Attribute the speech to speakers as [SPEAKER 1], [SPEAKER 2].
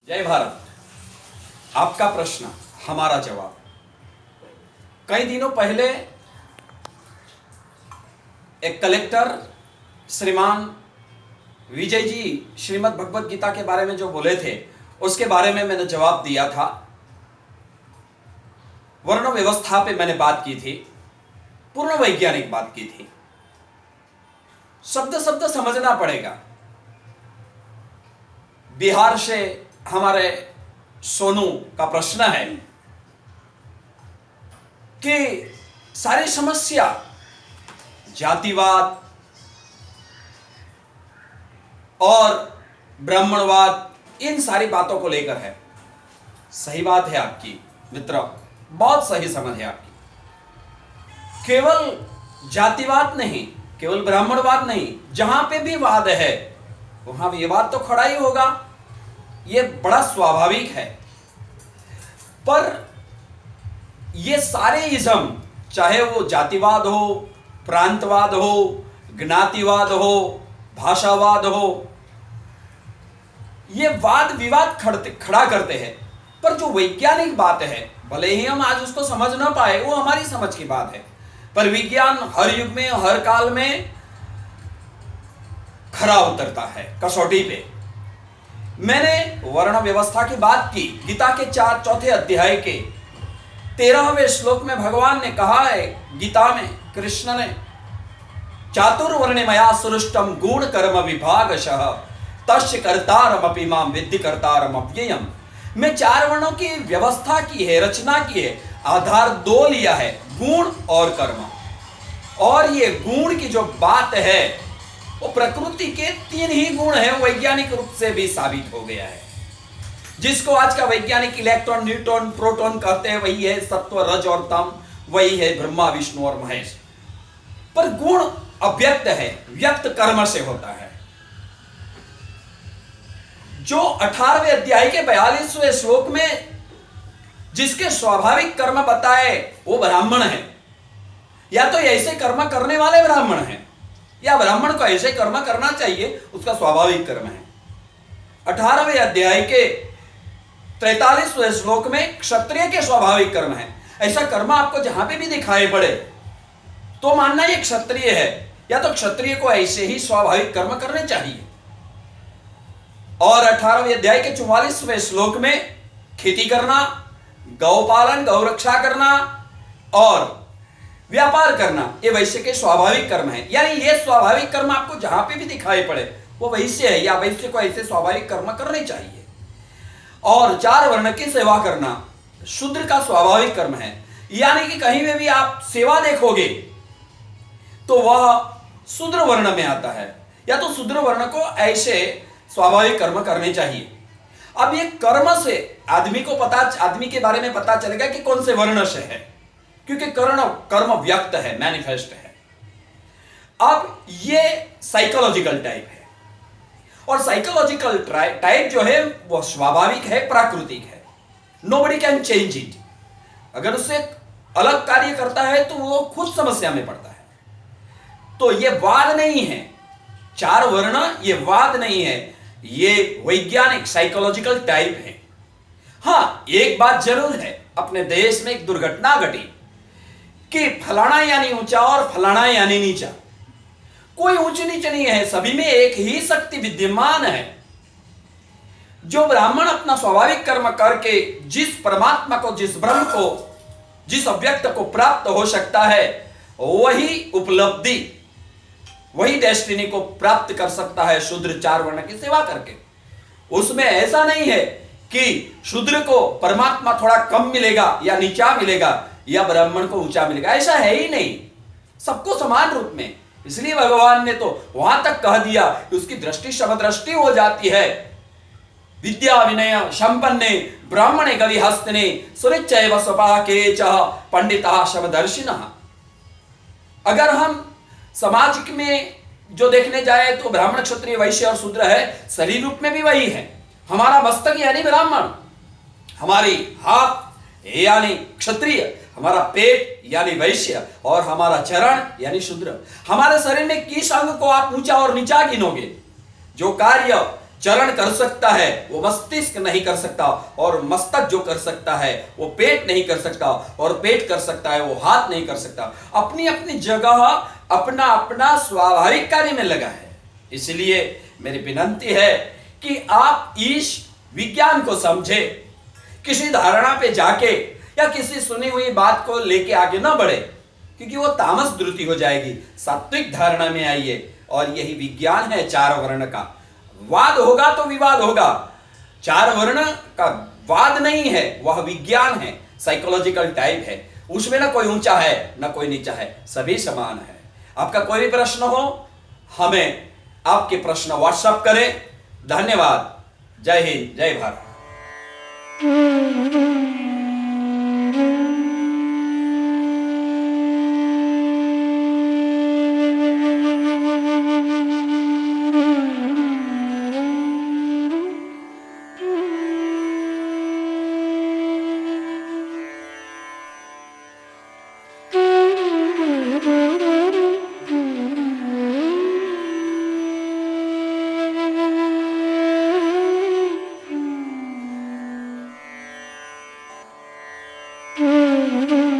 [SPEAKER 1] जय भारत। आपका प्रश्न हमारा जवाब। कई दिनों पहले एक कलेक्टर श्रीमान विजय जी श्रीमद् भगवत गीता के बारे में जो बोले थे उसके बारे में मैंने जवाब दिया था। वर्ण व्यवस्था पे मैंने बात की थी, पूर्ण वैज्ञानिक बात की थी। शब्द शब्द समझना पड़ेगा। बिहार से हमारे सोनू का प्रश्न है कि सारी समस्या जातिवाद और ब्राह्मणवाद इन सारी बातों को लेकर है। सही बात है आपकी मित्र, बहुत सही समझ है आपकी। केवल जातिवाद नहीं, केवल ब्राह्मणवाद नहीं, जहां पे भी वाद है वहां विवाद तो खड़ा ही होगा, ये बड़ा स्वाभाविक है। पर ये सारे इज़म, चाहे वो जातिवाद हो, प्रांतवाद हो, ज्ञातिवाद हो, भाषावाद हो, ये वाद विवाद खड़ा करते हैं। पर जो वैज्ञानिक बात है, भले ही हम आज उसको समझ ना पाए, वो हमारी समझ की बात है, पर विज्ञान हर युग में हर काल में खरा उतरता है कसौटी पे। मैंने वर्ण व्यवस्था की बात की। गीता के चौथे अध्याय के 13वें श्लोक में भगवान ने कहा है, गीता में कृष्ण ने, चातुर्वर्ण्य मया सृष्टम गुण कर्म विभागशः तस्य कर्तारमपि मां विद्धि कर्तारम अव्ययम्। मैं 4 वर्णों की व्यवस्था की है, रचना की है। आधार 2 लिया है, गुण और कर्म। और ये गुण की जो बात है वो प्रकृति के 3 ही गुण है, वैज्ञानिक रूप से भी साबित हो गया है। जिसको आज का वैज्ञानिक इलेक्ट्रॉन, न्यूट्रॉन, प्रोटॉन कहते हैं, वही है सत्व, रज और तम, वही है ब्रह्मा, विष्णु और महेश। पर गुण अव्यक्त है, व्यक्त कर्म से होता है। जो 18वें अध्याय के 42वें श्लोक में जिसके स्वाभाविक कर्म बताए वो ब्राह्मण है। या तो ऐसे कर्म करने वाले ब्राह्मण हैं, या ब्राह्मण को ऐसे कर्म करना चाहिए, उसका स्वाभाविक कर्म है। 18वें अध्याय के 43वें श्लोक में क्षत्रिय के स्वाभाविक कर्म है। ऐसा कर्म आपको जहां पे भी दिखाई पड़े तो मानना ये क्षत्रिय है, या तो क्षत्रिय को ऐसे ही स्वाभाविक कर्म करने चाहिए। और 18वें अध्याय के 44वें श्लोक में खेती करना, गौपालन, गौरक्षा करना और व्यापार करना, ये वैश्य के स्वाभाविक कर्म है। यानी ये स्वाभाविक कर्म आपको जहां पे भी दिखाई पड़े वो वैश्य है, या वैश्य को ऐसे स्वाभाविक कर्म करने चाहिए। और 4 वर्ण की सेवा करना शूद्र का स्वाभाविक कर्म है। यानी कि कहीं में भी आप सेवा देखोगे तो वह शूद्र वर्ण में आता है, या तो शूद्र वर्ण को ऐसे स्वाभाविक कर्म करने चाहिए। अब ये कर्म से आदमी के बारे में पता चलेगा कि कौन से वर्ण से है, क्योंकि कर्म व्यक्त है, मैनिफेस्ट है। अब ये साइकोलॉजिकल टाइप है, और साइकोलॉजिकल टाइप जो है वो स्वाभाविक है, प्राकृतिक है। Nobody can change it. अगर उससे अलग कार्य करता है तो वो खुद समस्या में पड़ता है। तो ये वाद नहीं है, 4 वर्ण ये वाद नहीं है, ये वैज्ञानिक साइकोलॉजिकल टाइप है। हां, एक बात जरूर है, अपने देश में एक दुर्घटना घटी कि फलाना यानी ऊंचा और फलाना यानी नीचा। कोई ऊंच नीच नहीं है, सभी में एक ही शक्ति विद्यमान है। जो ब्राह्मण अपना स्वाभाविक कर्म करके जिस परमात्मा को, जिस ब्रह्म को, जिस अव्यक्त को प्राप्त हो सकता है, वही उपलब्धि, वही डेस्टिनी को प्राप्त कर सकता है शूद्र 4 वर्ण की सेवा करके। उसमें ऐसा नहीं है कि शूद्र को परमात्मा थोड़ा कम मिलेगा या नीचा मिलेगा, या ब्राह्मण को ऊंचा मिलेगा, ऐसा है ही नहीं। सबको समान रूप में। इसलिए भगवान ने तो वहां तक कह दिया कि उसकी दृष्टि समदृष्टि हो जाती है। विद्या विनय संपन्ने ब्राह्मणे कवि हस्तने सुनिश्चय स्वपा के च पंडिता समदर्शिनः। अगर हम समाज में जो देखने जाए तो ब्राह्मण, क्षत्रिय, वैश्य और शूद्र है, शरीर रूप में भी वही है। हमारा मस्तक यानी ब्राह्मण, हमारी हाथ यानी क्षत्रिय, हमारा पेट यानी वैश्य और हमारा चरण यानी शूद्र। हमारे शरीर में किस अंग को आप ऊंचा और नीचा गिनोगे? जो कार्य चरण कर सकता है वो मस्तिष्क नहीं कर सकता, और मस्तक जो कर सकता है वो पेट नहीं कर सकता, और पेट कर सकता है वो हाथ नहीं कर सकता। अपनी अपनी जगह अपना अपना स्वाभाविक कार्य में लगा है। इसलिए मेरी विनंती है कि आप इस विज्ञान को समझे, किसी धारणा पे जाके या किसी सुनी हुई बात को लेके आगे ना बढ़े, क्योंकि वो तामस द्रुति हो जाएगी। सात्विक धारणा में आइए, और यही विज्ञान है चार वर्ण का। वाद होगा तो विवाद होगा, चार वर्ण का वाद नहीं है, वह विज्ञान है, साइकोलॉजिकल टाइप है। उसमें ना कोई ऊंचा है ना कोई नीचा है, सभी समान है। आपका कोई भी प्रश्न हो, हमें आपके प्रश्न व्हाट्सएप करें। धन्यवाद। जय हिंद, जय भारत।
[SPEAKER 2] Mm-hmm.